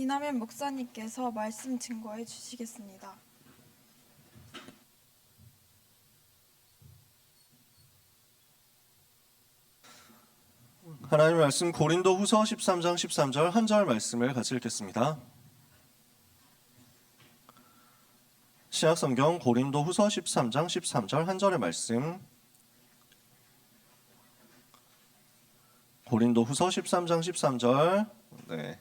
이남현 목사님께서 말씀 증거해 주시겠습니다. 하나님의 말씀 고린도후서 13장 13절 한 절 말씀을 같이 읽겠습니다. 신약성경 고린도후서 13장 13절 한 절의 말씀. 고린도후서 13장 13절. 네.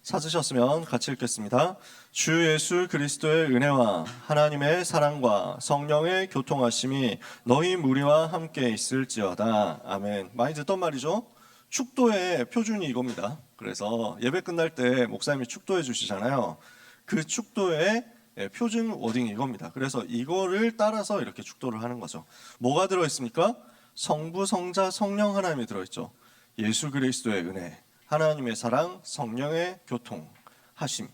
찾으셨으면 같이 읽겠습니다. 주 예수 그리스도의 은혜와 하나님의 사랑과 성령의 교통하심이 너희 무리와 함께 있을지어다. 아멘. 많이 듣던 말이죠. 축도의 표준이 이겁니다. 그래서 예배 끝날 때 목사님이 축도해 주시잖아요. 그 축도의 표준 워딩이 이겁니다. 그래서 이거를 따라서 이렇게 축도를 하는 거죠. 뭐가 들어있습니까? 성부, 성자, 성령 하나님이 들어있죠. 예수 그리스도의 은혜, 하나님의 사랑, 성령의 교통하심.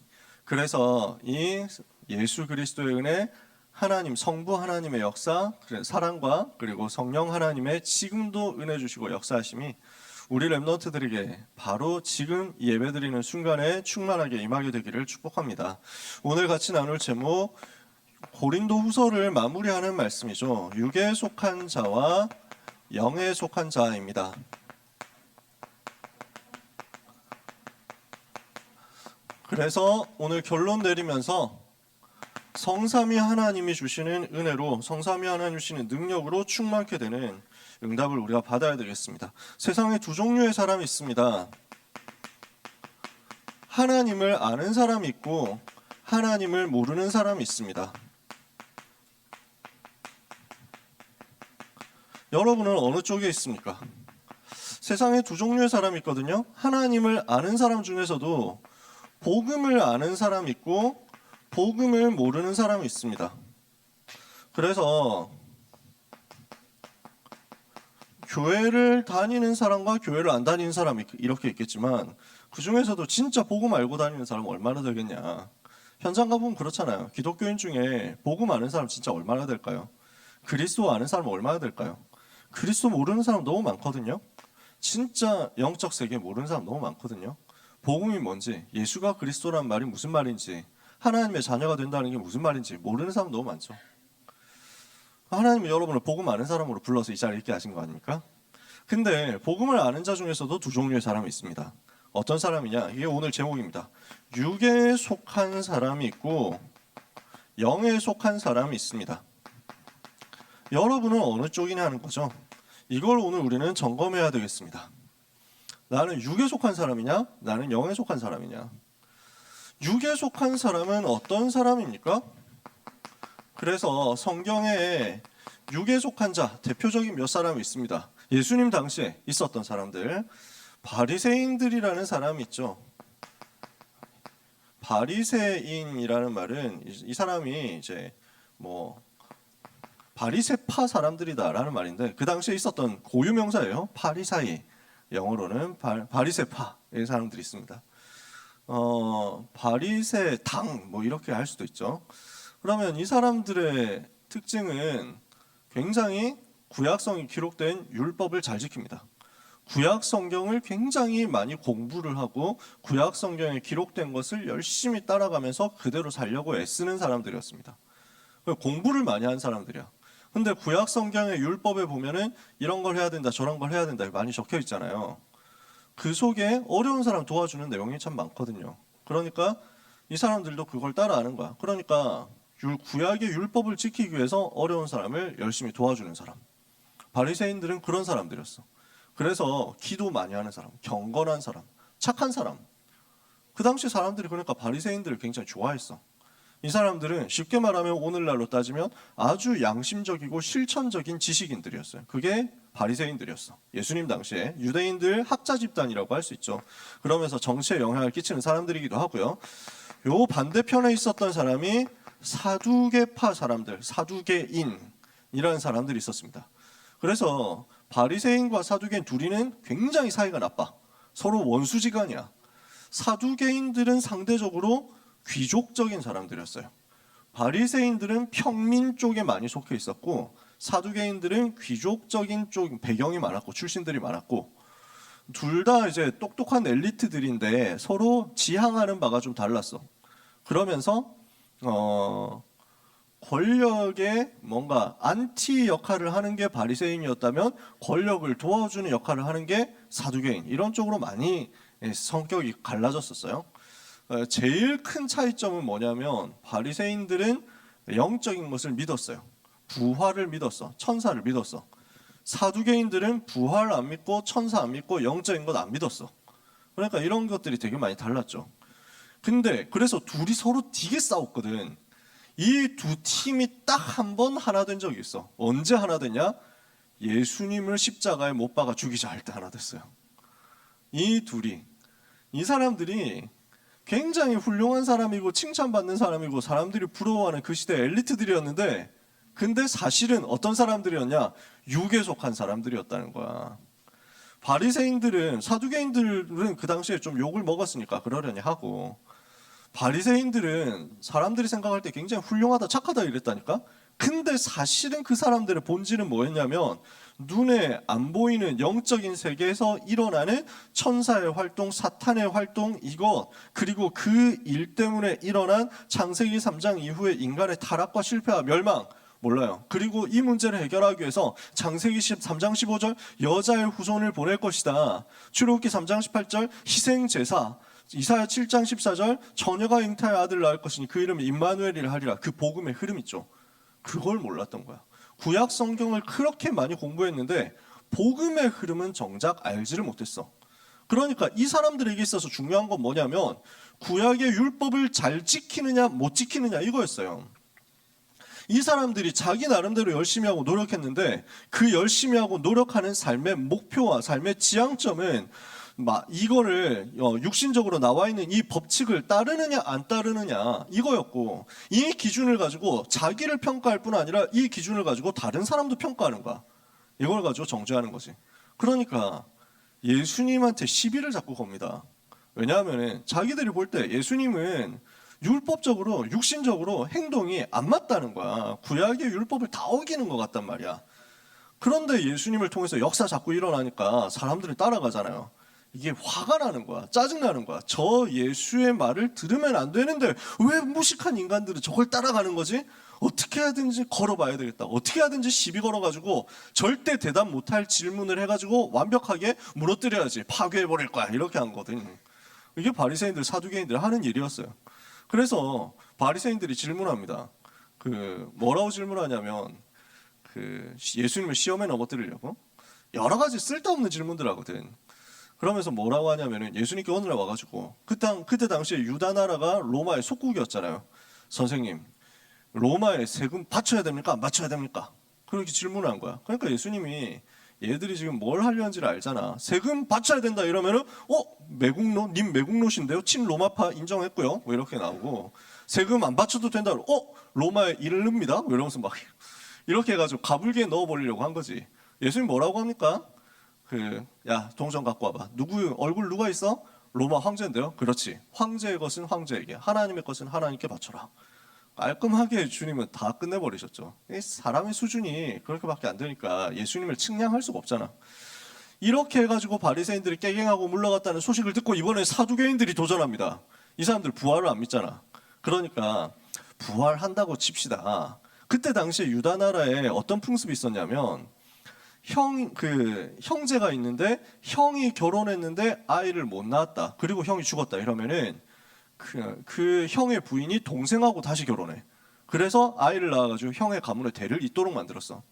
그래서 이 예수 그리스도의 은혜, 하나님, 성부 하나님의 역사, 사랑과 그리고 성령 하나님의 지금도 은혜 주시고 역사하심이 우리 렘넌트들에게 바로 지금 예배드리는 순간에 충만하게 임하게 되기를 축복합니다. 오늘 같이 나눌 제목, 고린도후서를 마무리하는 말씀이죠. 육에 속한 자와 영에 속한 자입니다. 그래서 오늘 결론 내리면서 성삼위 하나님이 주시는 은혜로, 성삼위 하나님이 주시는 능력으로 충만케 되는 응답을 우리가 받아야 되겠습니다. 세상에 두 종류의 사람이 있습니다. 하나님을 아는 사람이 있고 하나님을 모르는 사람이 있습니다. 여러분은 어느 쪽에 있습니까? 세상에 두 종류의 사람이 있거든요. 하나님을 아는 사람 중에서도 복음을 아는 사람이 있고 복음을 모르는 사람이 있습니다. 그래서 교회를 다니는 사람과 교회를 안 다니는 사람이 이렇게 있겠지만 그 중에서도 진짜 복음 알고 다니는 사람은 얼마나 되겠냐. 현장 가보면 그렇잖아요. 기독교인 중에 복음 아는 사람 진짜 얼마나 될까요? 그리스도 아는 사람은 얼마나 될까요? 그리스도 모르는 사람 너무 많거든요. 진짜 영적 세계 모르는 사람 너무 많거든요. 복음이 뭔지, 예수가 그리스도란 말이 무슨 말인지, 하나님의 자녀가 된다는 게 무슨 말인지 모르는 사람 너무 많죠. 하나님은 여러분을 복음 아는 사람으로 불러서 이 자리에 있게 하신 거 아닙니까? 근데 복음을 아는 자 중에서도 두 종류의 사람이 있습니다. 어떤 사람이냐? 이게 오늘 제목입니다. 육에 속한 사람이 있고 영에 속한 사람이 있습니다. 여러분은 어느 쪽이냐 하는 거죠. 이걸 오늘 우리는 점검해야 되겠습니다. 나는 육에 속한 사람이냐? 나는 영에 속한 사람이냐? 육에 속한 사람은 어떤 사람입니까? 그래서 성경에 육에 속한 자 대표적인 몇 사람이 있습니다. 예수님 당시에 있었던 사람들. 바리새인들이라는 사람이 있죠. 바리새인이라는 말은 이 사람이 이제 뭐 바리새파 사람들이다라는 말인데 그 당시에 있었던 고유명사예요. 바리사이. 영어로는 바리새파의 사람들이 있습니다. 바리새당 뭐 이렇게 할 수도 있죠. 그러면 이 사람들의 특징은 굉장히 구약성이 기록된 율법을 잘 지킵니다. 구약 성경을 굉장히 많이 공부를 하고 구약 성경에 기록된 것을 열심히 따라가면서 그대로 살려고 애쓰는 사람들이었습니다. 공부를 많이 한 사람들이야. 근데 구약 성경의 율법에 보면은 이런 걸 해야 된다, 저런 걸 해야 된다 많이 적혀 있잖아요. 그 속에 어려운 사람 도와주는 내용이 참 많거든요. 그러니까 이 사람들도 그걸 따라하는 거야. 그러니까 구약의 율법을 지키기 위해서 어려운 사람을 열심히 도와주는 사람. 바리새인들은 그런 사람들이었어. 그래서 기도 많이 하는 사람, 경건한 사람, 착한 사람. 그 당시 사람들이 그러니까 바리새인들을 굉장히 좋아했어. 이 사람들은 쉽게 말하면 오늘날로 따지면 아주 양심적이고 실천적인 지식인들이었어요. 그게 바리새인들이었어. 예수님 당시에 유대인들 학자 집단이라고 할 수 있죠. 그러면서 정치에 영향을 끼치는 사람들이기도 하고요. 요 반대편에 있었던 사람이 사두개파 사람들, 사두개인이라는 사람들이 있었습니다. 그래서 바리새인과 사두개인 둘이는 굉장히 사이가 나빠. 서로 원수지간이야. 사두개인들은 상대적으로 귀족적인 사람들이었어요. 바리새인들은 평민 쪽에 많이 속해 있었고 사두개인들은 귀족적인 쪽 배경이 많았고 출신들이 많았고 둘 다 이제 똑똑한 엘리트들인데 서로 지향하는 바가 좀 달랐어. 그러면서 권력의 뭔가 안티 역할을 하는 게 바리새인이었다면 권력을 도와주는 역할을 하는 게 사두개인, 이런 쪽으로 많이 성격이 갈라졌었어요. 제일 큰 차이점은 뭐냐면 바리새인들은 영적인 것을 믿었어요. 부활을 믿었어. 천사를 믿었어. 사두개인들은 부활 안 믿고 천사 안 믿고 영적인 것 안 믿었어. 그러니까 이런 것들이 되게 많이 달랐죠. 근데 그래서 둘이 서로 되게 싸웠거든. 이 두 팀이 딱 한 번 하나 된 적이 있어. 언제 하나 됐냐? 예수님을 십자가에 못 박아 죽이자 할 때 하나 됐어요. 이 둘이, 이 사람들이 굉장히 훌륭한 사람이고 칭찬받는 사람이고 사람들이 부러워하는 그 시대 엘리트들이었는데, 근데 사실은 어떤 사람들이었냐? 육에 속한 사람들이었다는 거야. 바리새인들은, 사두개인들은 그 당시에 좀 욕을 먹었으니까 그러려니 하고, 바리새인들은 사람들이 생각할 때 굉장히 훌륭하다, 착하다 이랬다니까. 근데 사실은 그 사람들의 본질은 뭐였냐면 눈에 안 보이는 영적인 세계에서 일어나는 천사의 활동, 사탄의 활동, 이것, 그리고 그 일 때문에 일어난 창세기 3장 이후의 인간의 타락과 실패와 멸망, 몰라요. 그리고 이 문제를 해결하기 위해서 창세기 3장 15절 여자의 후손을 보낼 것이다, 출애굽기 3장 18절 희생제사, 이사야 7장 14절 처녀가 잉타의 아들을 낳을 것이니 그 이름을 임마누엘이라 하리라, 그 복음의 흐름 있죠. 그걸 몰랐던 거야. 구약 성경을 그렇게 많이 공부했는데 복음의 흐름은 정작 알지를 못했어. 그러니까 이 사람들에게 있어서 중요한 건 뭐냐면 구약의 율법을 잘 지키느냐 못 지키느냐 이거였어요. 이 사람들이 자기 나름대로 열심히 하고 노력했는데 그 열심히 하고 노력하는 삶의 목표와 삶의 지향점은 이거를 육신적으로 나와 있는 이 법칙을 따르느냐 안 따르느냐 이거였고, 이 기준을 가지고 자기를 평가할 뿐 아니라 이 기준을 가지고 다른 사람도 평가하는 거야. 이걸 가지고 정죄하는 거지. 그러니까 예수님한테 시비를 자꾸 겁니다. 왜냐하면 자기들이 볼 때 예수님은 율법적으로 육신적으로 행동이 안 맞다는 거야. 구약의 율법을 다 어기는 것 같단 말이야. 그런데 예수님을 통해서 역사 자꾸 일어나니까 사람들이 따라가잖아요. 이게 화가 나는 거야. 짜증나는 거야. 저 예수의 말을 들으면 안 되는데 왜 무식한 인간들은 저걸 따라가는 거지? 어떻게 하든지 걸어봐야 되겠다. 어떻게 하든지 시비 걸어가지고 절대 대답 못할 질문을 해가지고 완벽하게 무너뜨려야지. 파괴해버릴 거야. 이렇게 한 거거든. 이게 바리새인들, 사두개인들 하는 일이었어요. 그래서 바리새인들이 질문합니다. 뭐라고 질문하냐면 예수님을 시험에 넘어뜨리려고 여러 가지 쓸데없는 질문들 하거든. 그러면서 뭐라고 하냐면은 예수님께 어느 날 와가지고 그때 당시에 유다 나라가 로마의 속국이었잖아요. 선생님, 로마에 세금 바쳐야 됩니까? 안 바쳐야 됩니까? 그렇게 질문을 한 거야. 그러니까 예수님이 얘들이 지금 뭘 하려는지를 알잖아. 세금 바쳐야 된다 이러면은 매국노? 님 매국노신데요? 친로마파 인정했고요. 뭐 이렇게 나오고, 세금 안 바쳐도 된다. 로마에 이릅니다. 뭐 이러면서 막 이렇게 해가지고 가불기에 넣어버리려고 한 거지. 예수님 뭐라고 합니까? 야, 동전 갖고 와봐. 얼굴 누가 있어? 로마 황제인데요. 그렇지. 황제의 것은 황제에게, 하나님의 것은 하나님께 바쳐라. 깔끔하게 주님은 다 끝내버리셨죠. 사람의 수준이 그렇게밖에 안 되니까 예수님을 측량할 수가 없잖아. 이렇게 해가지고 바리새인들이 깨갱하고 물러갔다는 소식을 듣고 이번에 사두개인들이 도전합니다. 이 사람들 부활을 안 믿잖아. 그러니까 부활한다고 칩시다. 그때 당시에 유다 나라에 어떤 풍습이 있었냐면 형제가 있는데 형이 결혼했는데 아이를 못 낳았다. 그리고 형이 죽었다. 이러면은 그 형의 부인이 동생하고 다시 결혼해. 그래서 아이를 낳아가지고 형의 가문의 대를 잇도록 만들었어.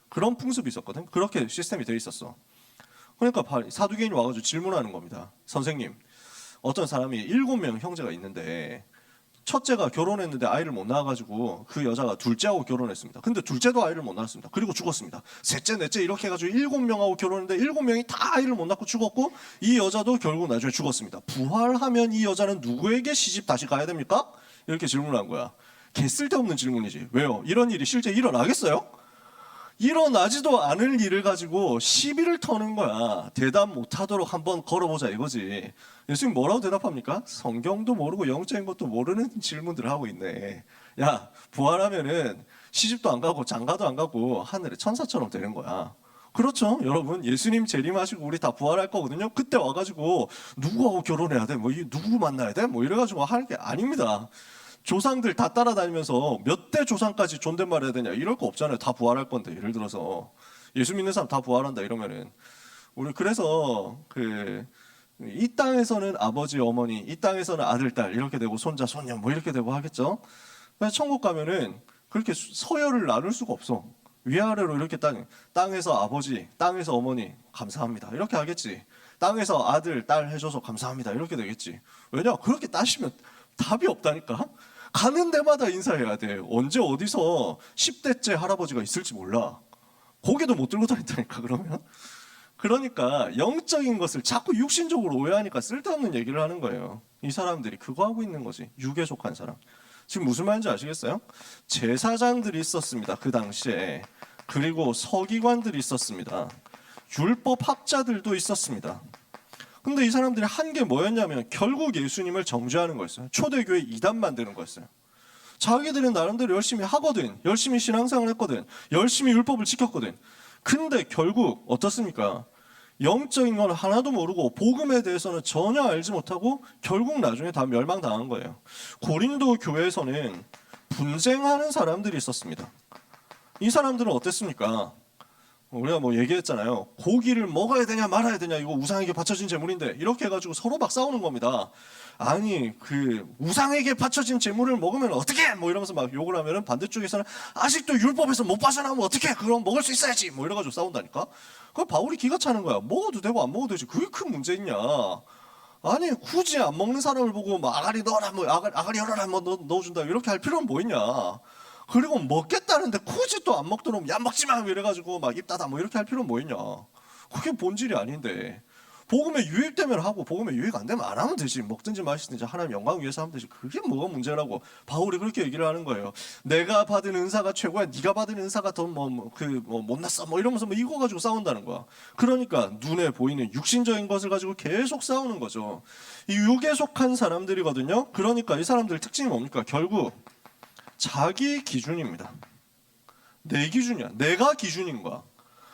그런 풍습이 있었거든. 그렇게 시스템이 돼 있었어. 그러니까 사두개인이 와가지고 질문하는 겁니다. 선생님, 어떤 사람이 7명 형제가 있는데 첫째가 결혼했는데 아이를 못 낳아가지고 그 여자가 둘째하고 결혼했습니다. 근데 둘째도 아이를 못 낳았습니다. 그리고 죽었습니다. 셋째, 넷째 이렇게 해가지고 7명하고 결혼했는데 7명이 다 아이를 못 낳고 죽었고 이 여자도 결국 나중에 죽었습니다. 부활하면 이 여자는 누구에게 시집 다시 가야 됩니까? 이렇게 질문한 거야. 개 쓸데없는 질문이지. 왜요? 이런 일이 실제 일어나겠어요? 일어나지도 않을 일을 가지고 시비를 터는 거야. 대답 못하도록 한번 걸어보자 이거지. 예수님 뭐라고 대답합니까? 성경도 모르고 영적인 것도 모르는 질문들을 하고 있네. 야, 부활하면은 시집도 안 가고 장가도 안 가고 하늘의 천사처럼 되는 거야. 그렇죠, 여러분. 예수님 재림하시고 우리 다 부활할 거거든요. 그때 와가지고 누구하고 결혼해야 돼, 뭐 누구 만나야 돼, 뭐 이래가지고 하는 게 아닙니다. 조상들 다 따라다니면서 몇 대 조상까지 존댓말 해야 되냐 이럴 거 없잖아요. 다 부활할 건데. 예를 들어서 예수 믿는 사람 다 부활한다 이러면은 우리 그래서 이 땅에서는 아버지 어머니, 이 땅에서는 아들 딸 이렇게 되고 손자 손녀 뭐 이렇게 되고 하겠죠. 그래서 천국 가면은 그렇게 서열을 나눌 수가 없어. 위아래로 이렇게 땅에서 아버지, 땅에서 어머니 감사합니다 이렇게 하겠지. 땅에서 아들 딸 해줘서 감사합니다 이렇게 되겠지. 왜냐, 그렇게 따시면 답이 없다니까. 가는 데마다 인사해야 돼. 언제 어디서 10대째 할아버지가 있을지 몰라. 고개도 못 들고 다닌다니까. 그러면 그러니까 영적인 것을 자꾸 육신적으로 오해하니까 쓸데없는 얘기를 하는 거예요. 이 사람들이 그거 하고 있는 거지. 육에 속한 사람. 지금 무슨 말인지 아시겠어요? 제사장들이 있었습니다, 그 당시에. 그리고 서기관들이 있었습니다. 율법 학자들도 있었습니다. 근데 이 사람들이 한 게 뭐였냐면 결국 예수님을 정죄하는 거였어요. 초대교회 이단 만드는 거였어요. 자기들은 나름대로 열심히 하거든, 열심히 신앙생활 했거든, 열심히 율법을 지켰거든. 근데 결국 어떻습니까? 영적인 건 하나도 모르고 복음에 대해서는 전혀 알지 못하고 결국 나중에 다 멸망당한 거예요. 고린도 교회에서는 분쟁하는 사람들이 있었습니다. 이 사람들은 어땠습니까? 우리가 뭐 얘기했잖아요. 고기를 먹어야 되냐 말아야 되냐, 이거 우상에게 바쳐진 제물인데, 이렇게 해가지고 서로 막 싸우는 겁니다. 아니 우상에게 바쳐진 제물을 먹으면 어떻게, 뭐 이러면서 막 욕을 하면은 반대쪽에서는 아직도 율법에서 못 빠져나오면 어떻게, 그럼 먹을 수 있어야지, 뭐 이래가지고 싸운다니까. 그 바울이 기가 차는 거야. 먹어도 되고 안 먹어도 되지, 그게 큰 문제 있냐. 아니 굳이 안 먹는 사람을 보고 뭐 아가리 넣어라, 뭐 아가리 열어라, 뭐 넣어준다 이렇게 할 필요는 뭐 있냐. 그리고 먹겠다는데 굳이 또 안 먹도록 야 먹지 마 이래가지고 막 입 닫아 뭐 이렇게 할 필요는 뭐 있냐. 그게 본질이 아닌데. 복음에 유익되면 하고 복음에 유익 안 되면 안 하면 되지. 먹든지 마시든지 하나님 영광 위해서 하면 되지. 그게 뭐가 문제라고 바울이 그렇게 얘기를 하는 거예요. 내가 받은 은사가 최고야, 네가 받은 은사가 더 못났어, 뭐 이러면서 뭐 이거 가지고 싸운다는 거야. 그러니까 눈에 보이는 육신적인 것을 가지고 계속 싸우는 거죠. 이 육에 속한 사람들이거든요. 그러니까 이 사람들 특징이 뭡니까? 결국 자기 기준입니다. 내 기준이야. 내가 기준인 거야.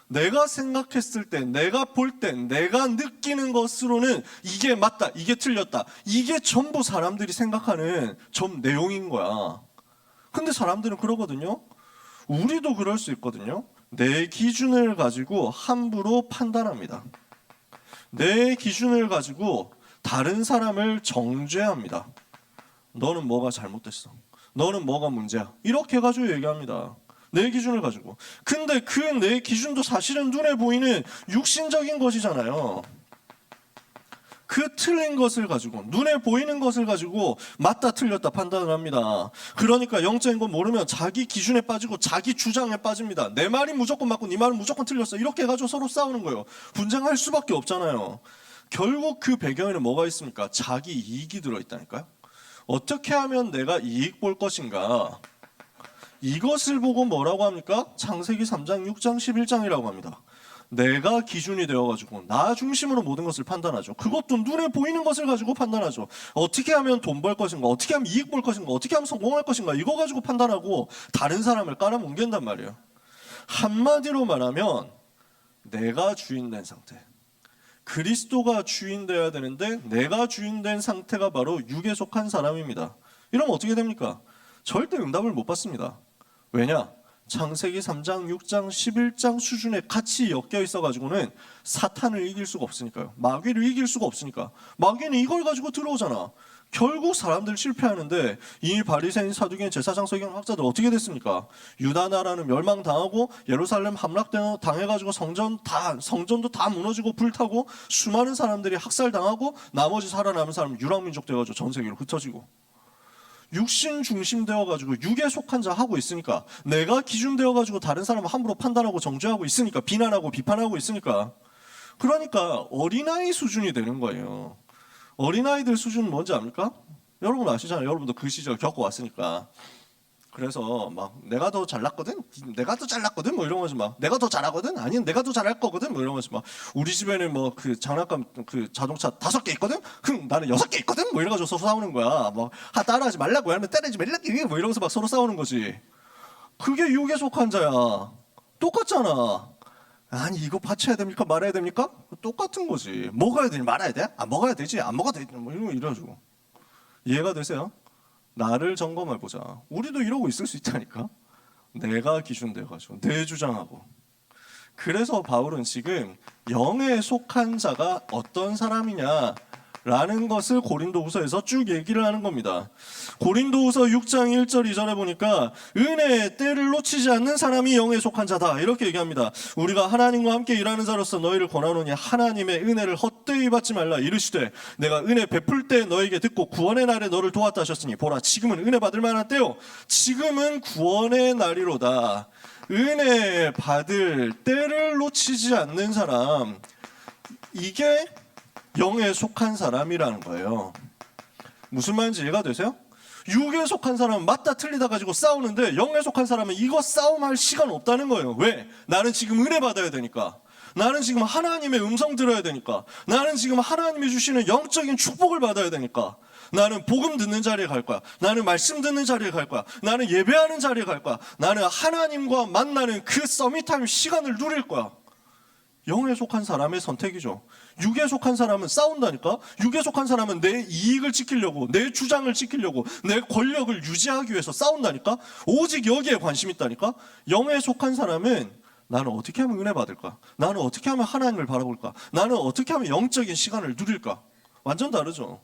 내가 생각했을 때, 내가 볼 때, 내가 느끼는 것으로는 이게 맞다, 이게 틀렸다, 이게 전부 사람들이 생각하는 좀 내용인 거야. 근데 사람들은 그러거든요. 우리도 그럴 수 있거든요. 내 기준을 가지고 함부로 판단합니다. 내 기준을 가지고 다른 사람을 정죄합니다. 너는 뭐가 잘못됐어, 너는 뭐가 문제야, 이렇게 해가지고 얘기합니다. 내 기준을 가지고. 근데 그 내 기준도 사실은 눈에 보이는 육신적인 것이잖아요. 그 틀린 것을 가지고, 눈에 보이는 것을 가지고 맞다 틀렸다 판단을 합니다. 그러니까 영적인 건 모르면 자기 기준에 빠지고 자기 주장에 빠집니다. 내 말이 무조건 맞고 네 말은 무조건 틀렸어, 이렇게 해가지고 서로 싸우는 거예요. 분쟁할 수밖에 없잖아요. 결국 그 배경에는 뭐가 있습니까? 자기 이익이 들어있다니까요. 어떻게 하면 내가 이익 볼 것인가, 이것을 보고 뭐라고 합니까? 창세기 3장, 6장, 11장이라고 합니다. 내가 기준이 되어가지고 나 중심으로 모든 것을 판단하죠. 그것도 눈에 보이는 것을 가지고 판단하죠. 어떻게 하면 돈 벌 것인가, 어떻게 하면 이익 볼 것인가, 어떻게 하면 성공할 것인가, 이거 가지고 판단하고 다른 사람을 깔아뭉갠단 말이에요. 한마디로 말하면 내가 주인된 상태, 그리스도가 주인되어야 되는데 내가 주인된 상태가 바로 육에 속한 사람입니다. 이러면 어떻게 됩니까? 절대 응답을 못 받습니다. 왜냐? 창세기 3장, 6장, 11장 수준에 같이 엮여 있어가지고는 사탄을 이길 수가 없으니까요. 마귀를 이길 수가 없으니까. 마귀는 이걸 가지고 들어오잖아. 결국 사람들 실패하는데 이 바리새인, 사두개인, 제사장, 서기관, 학자들 어떻게 됐습니까? 유다 나라는 멸망당하고 예루살렘 함락당해가지고 성전도 다 무너지고 불타고 수많은 사람들이 학살당하고 나머지 살아남은 사람은 유랑민족 되어가지고 전 세계로 흩어지고, 육신 중심 되어가지고 육에 속한 자 하고 있으니까, 내가 기준 되어가지고 다른 사람을 함부로 판단하고 정죄하고 있으니까, 비난하고 비판하고 있으니까, 그러니까 어린아이 수준이 되는 거예요. 어린아이들 수준은 뭔지 압니까? 여러분 아시잖아요. 여러분도 그 시절 겪어왔으니까. 그래서 막 내가 더 잘났거든, 내가 더 잘났거든, 뭐 이러면서 막 내가 더 잘하거든, 아니 내가 더 잘할 거거든, 뭐 이러면서 막 우리 집에는 뭐 그 장난감 그 자동차 5개 있거든, 나는 6개 있거든, 뭐 이래가지고 서로 싸우는 거야. 막 따라하지 말라고 하면 때리지 말라고, 뭐 이러면서 막 서로 싸우는 거지. 그게 육에 속한 자야. 똑같잖아. 아니 이거 바쳐야 됩니까 말아야 됩니까? 똑같은 거지. 먹어야 되니 말아야 돼? 안 먹어야 되지. 안 먹어도 되지. 뭐 이래가지고 이해가 되세요? 나를 점검해 보자. 우리도 이러고 있을 수 있다니까. 내가 기준 돼가지고 내 주장하고. 그래서 바울은 지금 영에 속한 자가 어떤 사람이냐라는 것을 고린도후서에서 쭉 얘기를 하는 겁니다. 고린도후서 6장 1절 2절에 보니까 은혜의 때를 놓치지 않는 사람이 영에 속한 자다 이렇게 얘기합니다. 우리가 하나님과 함께 일하는 자로서 너희를 권하노니 하나님의 은혜를 헛되이 받지 말라. 이르시되 내가 은혜 베풀 때 너에게 듣고 구원의 날에 너를 도왔다 하셨으니 보라 지금은 은혜 받을 만한 때요 지금은 구원의 날이로다. 은혜 받을 때를 놓치지 않는 사람, 이게 영에 속한 사람이라는 거예요. 무슨 말인지 이해가 되세요? 육에 속한 사람은 맞다 틀리다 가지고 싸우는데 영에 속한 사람은 이거 싸움할 시간 없다는 거예요. 왜? 나는 지금 은혜 받아야 되니까. 나는 지금 하나님의 음성 들어야 되니까. 나는 지금 하나님이 주시는 영적인 축복을 받아야 되니까. 나는 복음 듣는 자리에 갈 거야. 나는 말씀 듣는 자리에 갈 거야. 나는 예배하는 자리에 갈 거야. 나는 하나님과 만나는 그 서밋타임 시간을 누릴 거야. 영에 속한 사람의 선택이죠. 육에 속한 사람은 싸운다니까. 육에 속한 사람은 내 이익을 지키려고, 내 주장을 지키려고, 내 권력을 유지하기 위해서 싸운다니까. 오직 여기에 관심 있다니까. 영에 속한 사람은 나는 어떻게 하면 은혜 받을까? 나는 어떻게 하면 하나님을 바라볼까? 나는 어떻게 하면 영적인 시간을 누릴까? 완전 다르죠.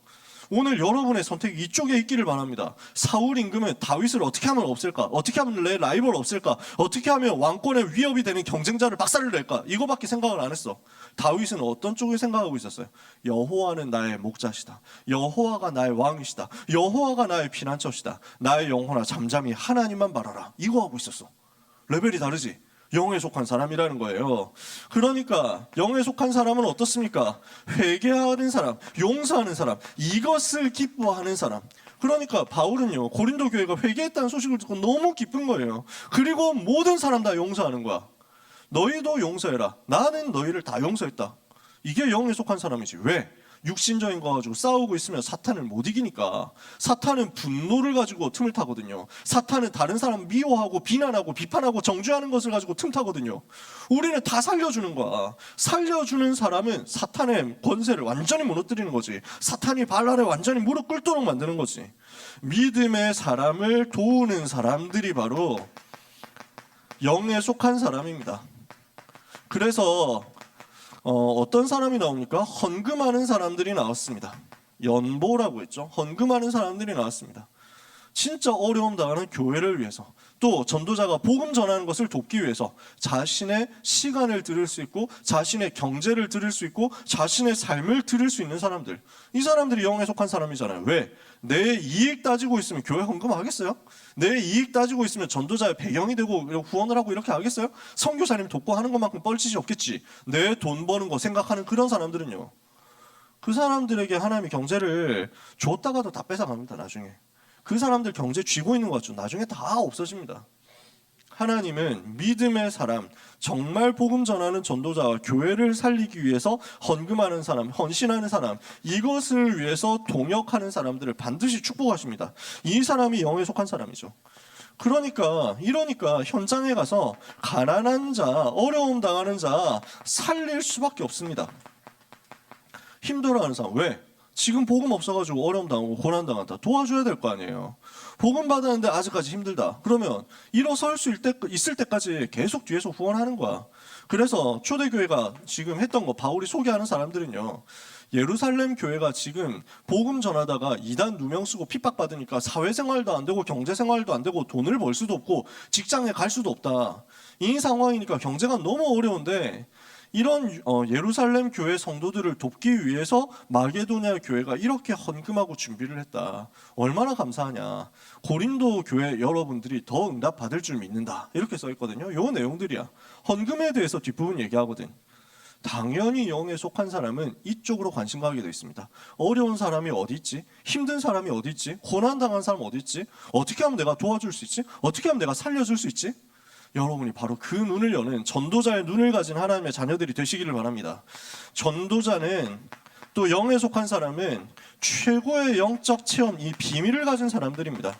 오늘 여러분의 선택이 이쪽에 있기를 바랍니다. 사울 임금은 다윗을 어떻게 하면 없앨까? 어떻게 하면 내 라이벌을 없앨까? 어떻게 하면 왕권의 위협이 되는 경쟁자를 박살을 낼까? 이거밖에 생각을 안 했어. 다윗은 어떤 쪽을 생각하고 있었어요? 여호와는 나의 목자시다. 여호와가 나의 왕이시다. 여호와가 나의 피난처시다. 나의 영혼아 잠잠히 하나님만 바라라. 이거 하고 있었어. 레벨이 다르지? 영에 속한 사람이라는 거예요. 그러니까 영에 속한 사람은 어떻습니까? 회개하는 사람, 용서하는 사람, 이것을 기뻐하는 사람. 그러니까 바울은요 고린도 교회가 회개했다는 소식을 듣고 너무 기쁜 거예요. 그리고 모든 사람 다 용서하는 거야. 너희도 용서해라. 나는 너희를 다 용서했다. 이게 영에 속한 사람이지. 왜? 육신적인 거 가지고 싸우고 있으면 사탄을 못 이기니까. 사탄은 분노를 가지고 틈을 타거든요. 사탄은 다른 사람 미워하고 비난하고 비판하고 정죄하는 것을 가지고 틈 타거든요. 우리는 다 살려주는 거야. 살려주는 사람은 사탄의 권세를 완전히 무너뜨리는 거지. 사탄이 발 아래 완전히 무릎 꿇도록 만드는 거지. 믿음의 사람을 도우는 사람들이 바로 영에 속한 사람입니다. 그래서 어떤 사람이 나옵니까? 헌금하는 사람들이 나왔습니다. 연보라고 했죠. 헌금하는 사람들이 나왔습니다. 진짜 어려움 당하는 교회를 위해서, 또 전도자가 복음 전하는 것을 돕기 위해서 자신의 시간을 드릴 수 있고 자신의 경제를 드릴 수 있고 자신의 삶을 드릴 수 있는 사람들, 이 사람들이 영에 속한 사람이잖아요. 왜? 내 이익 따지고 있으면 교회 헌금하겠어요? 내 이익 따지고 있으면 전도자의 배경이 되고 후원을 하고 이렇게 하겠어요? 선교사님 돕고 하는 것만큼 뻘짓이 없겠지. 내 돈 버는 거 생각하는 그런 사람들은요, 그 사람들에게 하나님이 경제를 줬다가도 다 뺏어갑니다. 나중에 그 사람들 경제 쥐고 있는 것 같죠. 나중에 다 없어집니다. 하나님은 믿음의 사람, 정말 복음 전하는 전도자와 교회를 살리기 위해서 헌금하는 사람, 헌신하는 사람, 이것을 위해서 동역하는 사람들을 반드시 축복하십니다. 이 사람이 영에 속한 사람이죠. 그러니까 현장에 가서 가난한 자, 어려움 당하는 자 살릴 수밖에 없습니다. 힘들어하는 사람, 왜? 지금 복음 없어가지고 어려움 당하고 고난 당한다. 도와줘야 될 거 아니에요. 복음 받았는데 아직까지 힘들다. 그러면 일어설 수 있을 때까지 계속 뒤에서 후원하는 거야. 그래서 초대교회가 지금 했던 거, 바울이 소개하는 사람들은요, 예루살렘 교회가 지금 복음 전하다가 이단 누명 쓰고 핍박받으니까 사회생활도 안 되고 경제생활도 안 되고 돈을 벌 수도 없고 직장에 갈 수도 없다. 이 상황이니까 경제가 너무 어려운데, 이런 예루살렘 교회 성도들을 돕기 위해서 마게도냐 교회가 이렇게 헌금하고 준비를 했다. 얼마나 감사하냐. 고린도 교회 여러분들이 더 응답 받을 줄 믿는다. 이렇게 써 있거든요. 요 내용들이야. 헌금에 대해서 뒷부분 얘기하거든. 당연히 영에 속한 사람은 이쪽으로 관심 가게 되어 있습니다. 어려운 사람이 어디 있지? 힘든 사람이 어디 있지? 고난당한 사람 어디 있지? 어떻게 하면 내가 도와줄 수 있지? 어떻게 하면 내가 살려줄 수 있지? 여러분이 바로 그 눈을 여는 전도자의 눈을 가진 하나님의 자녀들이 되시기를 바랍니다. 전도자는, 또 영에 속한 사람은 최고의 영적 체험, 이 비밀을 가진 사람들입니다.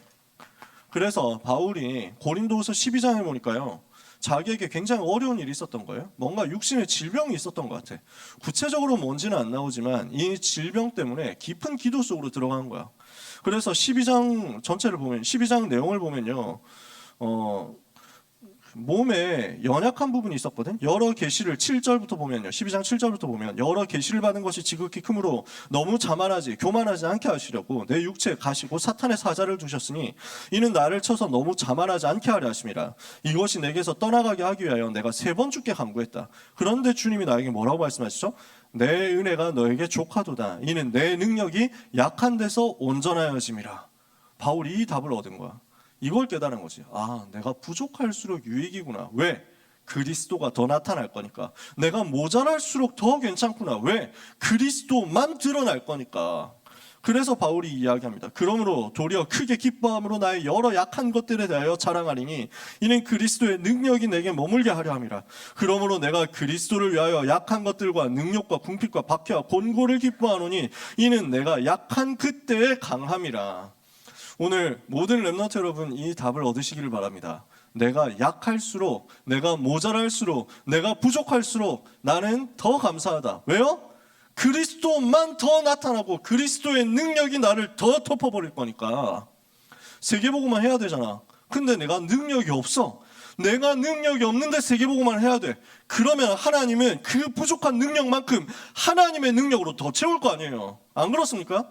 그래서 바울이 고린도후서 12장에 보니까요, 자기에게 굉장히 어려운 일이 있었던 거예요. 뭔가 육신의 질병이 있었던 것 같아. 구체적으로 뭔지는 안 나오지만 이 질병 때문에 깊은 기도 속으로 들어간 거야. 그래서 12장 전체를 보면 12장 내용을 보면요. 몸에 연약한 부분이 있었거든. 여러 계시를 7절부터 보면요. 12장 7절부터 보면 여러 계시를 받은 것이 지극히 크므로 너무 자만하지 교만하지 않게 하시려고 내 육체에 가시고 사탄의 사자를 두셨으니 이는 나를 쳐서 너무 자만하지 않게 하려 하심이라. 이것이 내게서 떠나가게 하기 위하여 내가 3번 주께 간구했다. 그런데 주님이 나에게 뭐라고 말씀하시죠? 내 은혜가 너에게 족하도다. 이는 내 능력이 약한 데서 온전하여짐이라. 바울이 이 답을 얻은 거야. 이걸 깨달은 거지. 아, 내가 부족할수록 유익이구나. 왜? 그리스도가 더 나타날 거니까. 내가 모자랄수록 더 괜찮구나. 왜? 그리스도만 드러날 거니까. 그래서 바울이 이야기합니다. 그러므로 도리어 크게 기뻐함으로 나의 여러 약한 것들에 대하여 자랑하리니 이는 그리스도의 능력이 내게 머물게 하려 함이라. 그러므로 내가 그리스도를 위하여 약한 것들과 능력과 궁핍과 박해와 곤고를 기뻐하노니 이는 내가 약한 그때에 강함이라. 오늘 모든 렘넌트 여러분 이 답을 얻으시기를 바랍니다. 내가 약할수록, 내가 모자랄수록, 내가 부족할수록 나는 더 감사하다. 왜요? 그리스도만 더 나타나고 그리스도의 능력이 나를 더 덮어버릴 거니까. 세계복음만 해야 되잖아. 근데 내가 능력이 없어. 내가 능력이 없는데 세계복음만 해야 돼. 그러면 하나님은 그 부족한 능력만큼 하나님의 능력으로 더 채울 거 아니에요. 안 그렇습니까?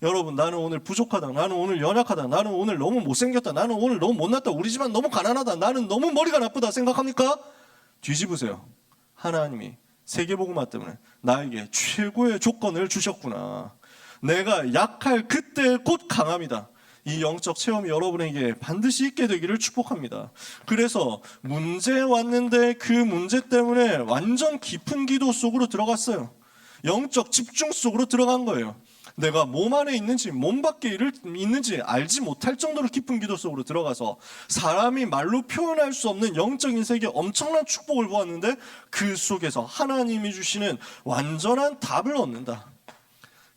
여러분, 나는 오늘 부족하다, 나는 오늘 연약하다, 나는 오늘 너무 못생겼다, 나는 오늘 너무 못났다, 우리 집안 너무 가난하다, 나는 너무 머리가 나쁘다 생각합니까? 뒤집으세요. 하나님이 세계복음화 때문에 나에게 최고의 조건을 주셨구나. 내가 약할 그때 곧 강함이다. 이 영적 체험이 여러분에게 반드시 있게 되기를 축복합니다. 그래서 문제 왔는데 그 문제 때문에 완전 깊은 기도 속으로 들어갔어요. 영적 집중 속으로 들어간 거예요. 내가 몸 안에 있는지 몸 밖에 있는지 알지 못할 정도로 깊은 기도 속으로 들어가서 사람이 말로 표현할 수 없는 영적인 세계에 엄청난 축복을 보았는데 그 속에서 하나님이 주시는 완전한 답을 얻는다.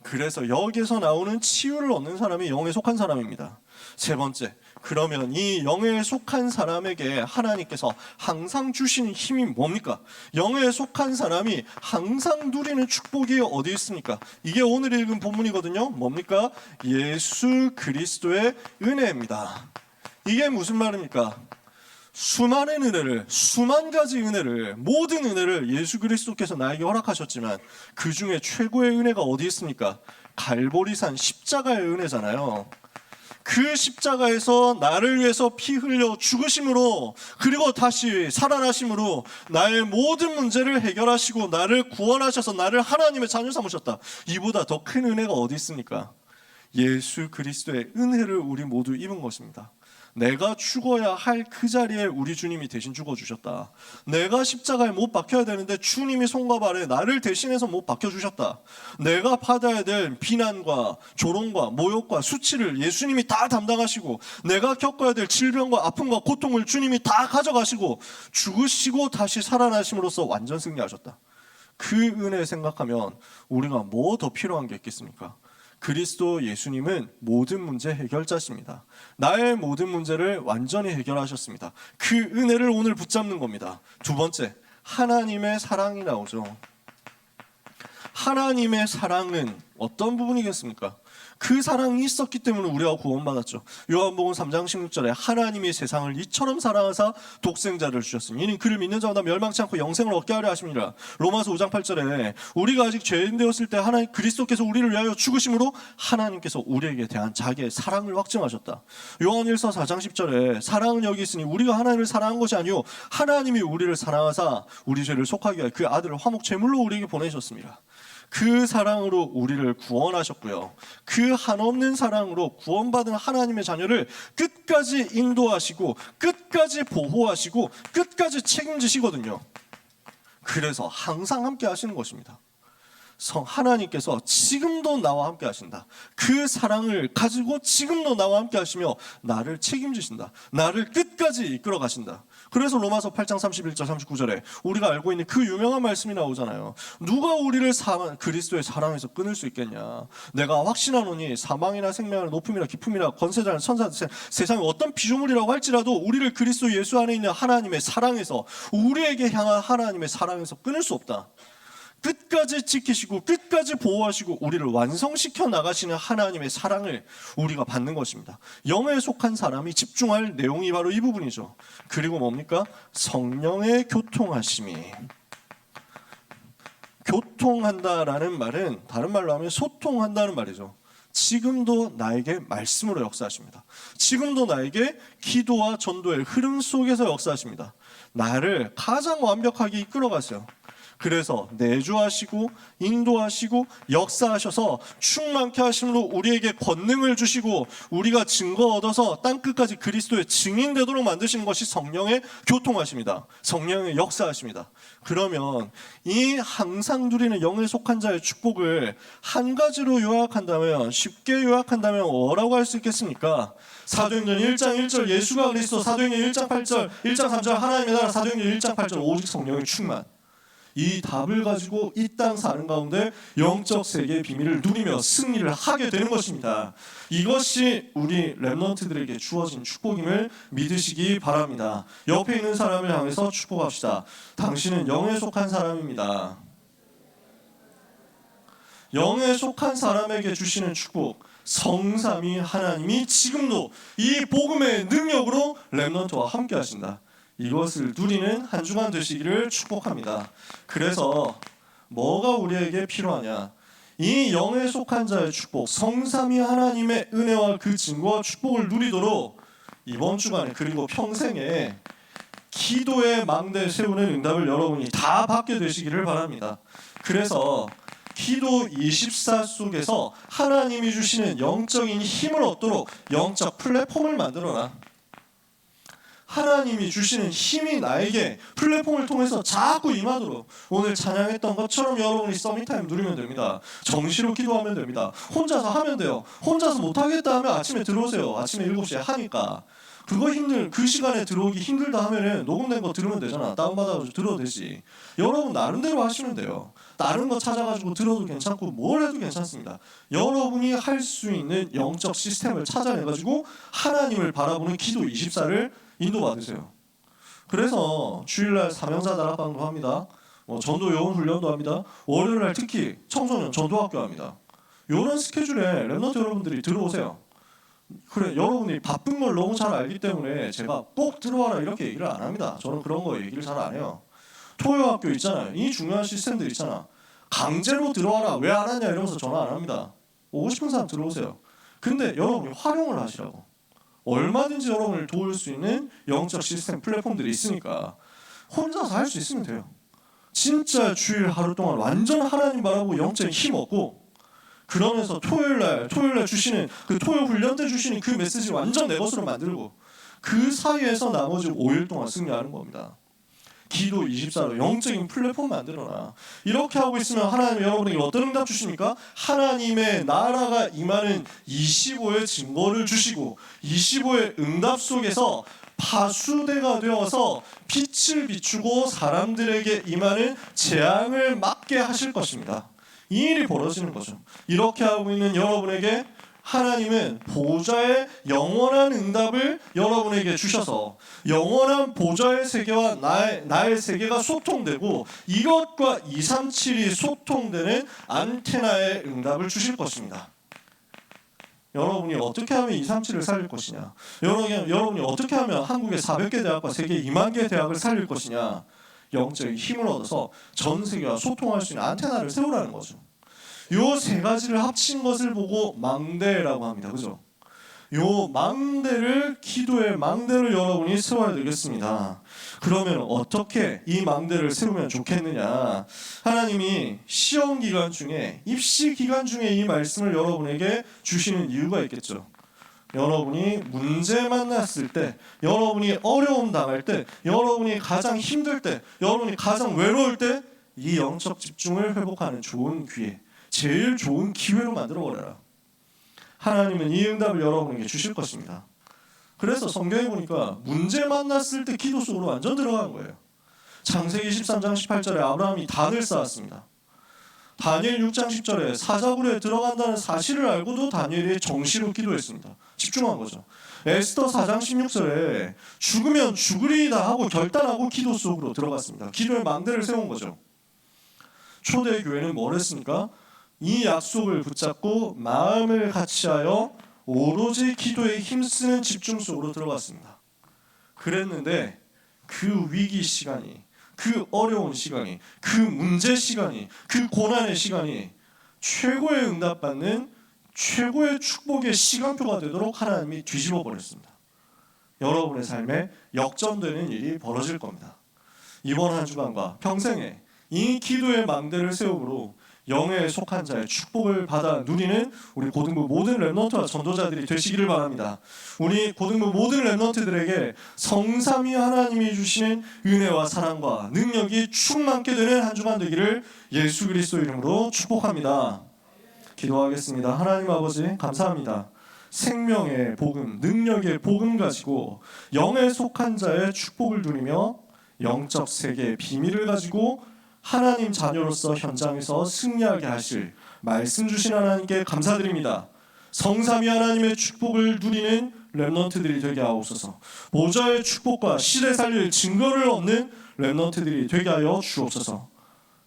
그래서 여기에서 나오는 치유를 얻는 사람이 영에 속한 사람입니다. 세 번째, 그러면 이 영에 속한 사람에게 하나님께서 항상 주시는 힘이 뭡니까? 영에 속한 사람이 항상 누리는 축복이 어디 있습니까? 이게 오늘 읽은 본문이거든요. 뭡니까? 예수 그리스도의 은혜입니다. 이게 무슨 말입니까? 수많은 은혜를, 수만 가지 은혜를, 모든 은혜를 예수 그리스도께서 나에게 허락하셨지만 그 중에 최고의 은혜가 어디 있습니까? 갈보리산 십자가의 은혜잖아요. 그 십자가에서 나를 위해서 피 흘려 죽으심으로 그리고 다시 살아나심으로 나의 모든 문제를 해결하시고 나를 구원하셔서 나를 하나님의 자녀 삼으셨다. 이보다 더 큰 은혜가 어디 있습니까? 예수 그리스도의 은혜를 우리 모두 입은 것입니다. 내가 죽어야 할 그 자리에 우리 주님이 대신 죽어주셨다. 내가 십자가에 못 박혀야 되는데 주님이 손과 발에 나를 대신해서 못 박혀주셨다. 내가 받아야 될 비난과 조롱과 모욕과 수치를 예수님이 다 담당하시고 내가 겪어야 될 질병과 아픔과 고통을 주님이 다 가져가시고 죽으시고 다시 살아나심으로써 완전 승리하셨다. 그 은혜 생각하면 우리가 뭐 더 필요한 게 있겠습니까? 그리스도 예수님은 모든 문제 해결자십니다. 나의 모든 문제를 완전히 해결하셨습니다. 그 은혜를 오늘 붙잡는 겁니다. 두 번째, 하나님의 사랑이 나오죠. 하나님의 사랑은 어떤 부분이겠습니까? 그 사랑이 있었기 때문에 우리가 구원받았죠. 요한복음 3장 16절에 하나님이 세상을 이처럼 사랑하사 독생자를 주셨으니 이는 그를 믿는 자마다 멸망치 않고 영생을 얻게 하려 하심이라. 로마서 5장 8절에 우리가 아직 죄인 되었을 때 하나님 그리스도께서 우리를 위하여 죽으심으로 하나님께서 우리에게 대한 자기의 사랑을 확증하셨다. 요한일서 4장 10절에 사랑은 여기 있으니 우리가 하나님을 사랑한 것이 아니요 하나님이 우리를 사랑하사 우리 죄를 속하기 위하여 그 아들을 화목 제물로 우리에게 보내셨습니다. 그 사랑으로 우리를 구원하셨고요. 그 한없는 사랑으로 구원받은 하나님의 자녀를 끝까지 인도하시고 끝까지 보호하시고 끝까지 책임지시거든요. 그래서 항상 함께 하시는 것입니다. 하나님께서 지금도 나와 함께 하신다. 그 사랑을 가지고 지금도 나와 함께 하시며 나를 책임지신다. 나를 끝까지 이끌어 가신다. 그래서 로마서 8장 31절 39절에 우리가 알고 있는 그 유명한 말씀이 나오잖아요. 누가 우리를 그리스도의 사랑에서 끊을 수 있겠냐. 내가 확신하노니 사망이나 생명이나 높음이나 깊음이나 권세자나 천사 세상의 어떤 피조물이라고 할지라도 우리를 그리스도 예수 안에 있는 하나님의 사랑에서, 우리에게 향한 하나님의 사랑에서 끊을 수 없다. 끝까지 지키시고 끝까지 보호하시고 우리를 완성시켜 나가시는 하나님의 사랑을 우리가 받는 것입니다. 영에 속한 사람이 집중할 내용이 바로 이 부분이죠. 그리고 뭡니까? 성령의 교통하심이. 교통한다라는 말은 다른 말로 하면 소통한다는 말이죠. 지금도 나에게 말씀으로 역사하십니다. 지금도 나에게 기도와 전도의 흐름 속에서 역사하십니다. 나를 가장 완벽하게 이끌어가세요. 그래서 내주하시고 인도하시고 역사하셔서 충만케 하심으로 우리에게 권능을 주시고 우리가 증거 얻어서 땅끝까지 그리스도의 증인 되도록 만드시는 것이 성령의 교통하십니다. 성령의 역사하십니다. 그러면 이 항상 누리는 영에 속한 자의 축복을 한 가지로 요약한다면, 쉽게 요약한다면 뭐라고 할 수 있겠습니까? 사도행전 1장 1절 예수가 그리스도, 사도행전 1장 8절 1장 3절 하나님의 나라, 사도행전 1장 8절 오직 성령의 충만. 이 답을 가지고 이 땅 사는 가운데 영적 세계의 비밀을 누리며 승리를 하게 되는 것입니다. 이것이 우리 렘넌트들에게 주어진 축복임을 믿으시기 바랍니다. 옆에 있는 사람을 향해서 축복합시다. 당신은 영에 속한 사람입니다. 영에 속한 사람에게 주시는 축복, 성삼위 하나님이 지금도 이 복음의 능력으로 렘넌트와 함께 하신다. 이것을 누리는 한 주간 되시기를 축복합니다. 그래서 뭐가 우리에게 필요하냐? 이 영에 속한 자의 축복, 성삼위 하나님의 은혜와 그 증거와 축복을 누리도록 이번 주간에 그리고 평생에 기도의 망대 세우는 응답을 여러분이 다 받게 되시기를 바랍니다. 그래서 기도 24 속에서 하나님이 주시는 영적인 힘을 얻도록 영적 플랫폼을 만들어라. 하나님이 주시는 힘이 나에게 플랫폼을 통해서 자꾸 임하도록, 오늘 찬양했던 것처럼 여러분이 서밋타임 누리면 됩니다. 정시로 기도하면 됩니다. 혼자서 하면 돼요. 혼자서 못하겠다 하면 아침에 들어오세요. 아침에 7시에 하니까. 그 시간에 들어오기 힘들다 하면은 녹음된 거 들으면 되잖아. 다운받아가지고 들어도 되지. 여러분 나름대로 하시면 돼요. 다른 거 찾아가지고 들어도 괜찮고 뭘 해도 괜찮습니다. 여러분이 할 수 있는 영적 시스템을 찾아내가지고 하나님을 바라보는 기도 24를 인도받으세요. 그래서 주일날 사명자 다락방도 합니다. 전도 요원 훈련도 합니다. 월요일날 특히 청소년 전도학교 합니다. 이런 스케줄에 렘넌트 여러분들이 들어오세요. 그래, 여러분이 바쁜 걸 너무 잘 알기 때문에 제가 꼭 들어와라 이렇게 얘기를 안 합니다. 저는 그런 거 얘기를 잘 안 해요. 토요학교 있잖아요. 이 중요한 시스템들 있잖아. 강제로 들어와라 왜 안 하냐 이러면서 전화 안 합니다. 오고 싶은 사람 들어오세요. 근데 여러분이 활용을 하시라고. 얼마든지 여러분을 도울 수 있는 영적 시스템 플랫폼들이 있으니까 혼자서 할 수 있으면 돼요. 진짜 주일 하루 동안 완전 하나님 바라보고 영적인 힘 얻고, 그러면서 토요일날 주시는 그 토요 훈련 때 주시는 그 메시지 완전 내 것으로 만들고, 그 사이에서 나머지 5일 동안 승리하는 겁니다. 기도 24로 영적인 플랫폼 만들어라. 이렇게 하고 있으면 하나님 여러분에게 어떤 응답 주십니까? 하나님의 나라가 임하는 25의 증거를 주시고 25의 응답 속에서 파수대가 되어서 빛을 비추고 사람들에게 임하는 재앙을 막게 하실 것입니다. 이 일이 벌어지는 거죠. 이렇게 하고 있는 여러분에게 하나님은 보좌의 영원한 응답을 여러분에게 주셔서 영원한 보좌의 세계와 나의 세계가 소통되고 이것과 237이 소통되는 안테나의 응답을 주실 것입니다. 여러분이 어떻게 하면 237을 살릴 것이냐, 여러분이 어떻게 하면 한국의 400개 대학과 세계 2만 개 대학을 살릴 것이냐, 영적인 힘을 얻어서 전 세계와 소통할 수 있는 안테나를 세우라는 거죠. 요 세 가지를 합친 것을 보고 망대라고 합니다. 그죠? 요 망대를, 기도의 망대를 여러분이 세워야 되겠습니다. 그러면 어떻게 이 망대를 세우면 좋겠느냐? 하나님이 시험 기간 중에, 입시 기간 중에 이 말씀을 여러분에게 주시는 이유가 있겠죠. 여러분이 문제 만났을 때, 여러분이 어려움 당할 때, 여러분이 가장 힘들 때, 여러분이 가장 외로울 때 이 영적 집중을 회복하는 좋은 기회, 제일 좋은 기회로 만들어버려라. 하나님은 이 응답을 여러분에게 주실 것입니다. 그래서 성경에 보니까 문제 만났을 때 기도 속으로 완전 들어간 거예요. 창세기 13장 18절에 아브라함이 단을 쌓았습니다. 다니엘 6장 10절에 사자굴에 들어간다는 사실을 알고도 다니엘이 정시로 기도했습니다. 집중한 거죠. 에스더 4장 16절에 죽으면 죽으리이다 하고 결단하고 기도 속으로 들어갔습니다. 기도의 망대를 세운 거죠. 초대교회는 뭘 했습니까? 이 약속을 붙잡고 마음을 같이하여 오로지 기도에 힘쓰는 집중 속으로 들어갔습니다. 그랬는데 그 위기 시간이, 그 어려운 시간이, 그 문제 시간이, 그 고난의 시간이 최고의 응답받는 최고의 축복의 시간표가 되도록 하나님이 뒤집어 버렸습니다. 여러분의 삶에 역전되는 일이 벌어질 겁니다. 이번 한 주간과 평생에 이 기도의 망대를 세움으로 영에 속한 자의 축복을 받아 누리는 우리 고등부 모든 렘넌트와 전도자들이 되시기를 바랍니다. 우리 고등부 모든 렘넌트들에게 성삼위 하나님이 주시는 은혜와 사랑과 능력이 충만케 되는 한 주간 되기를 예수 그리스도 이름으로 축복합니다. 기도하겠습니다. 하나님 아버지 감사합니다. 생명의 복음, 능력의 복음 가지고 영에 속한 자의 축복을 누리며 영적 세계의 비밀을 가지고 하나님 자녀로서 현장에서 승리하게 하실 말씀 주신 하나님께 감사드립니다. 성삼위 하나님의 축복을 누리는 렘넌트들이 되게 하옵소서. 보좌의 축복과 시대 살릴 증거를 얻는 렘넌트들이 되게 하여 주옵소서.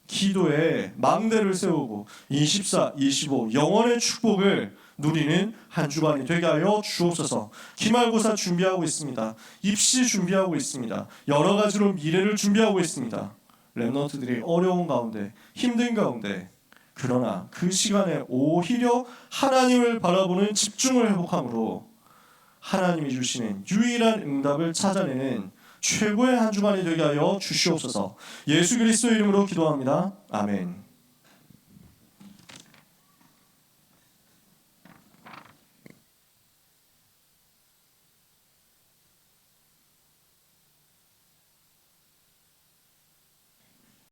기도에 망대를 세우고 24, 25 영원의 축복을 누리는 한 주간이 되게 하여 주옵소서. 기말고사 준비하고 있습니다. 입시 준비하고 있습니다. 여러 가지로 미래를 준비하고 있습니다. 렘넌트들이 어려운 가운데, 힘든 가운데, 그러나 그 시간에 오히려 하나님을 바라보는 집중을 회복함으로 하나님이 주시는 유일한 응답을 찾아내는 최고의 한 주간이 되게 하여 주시옵소서. 예수 그리스도 이름으로 기도합니다. 아멘.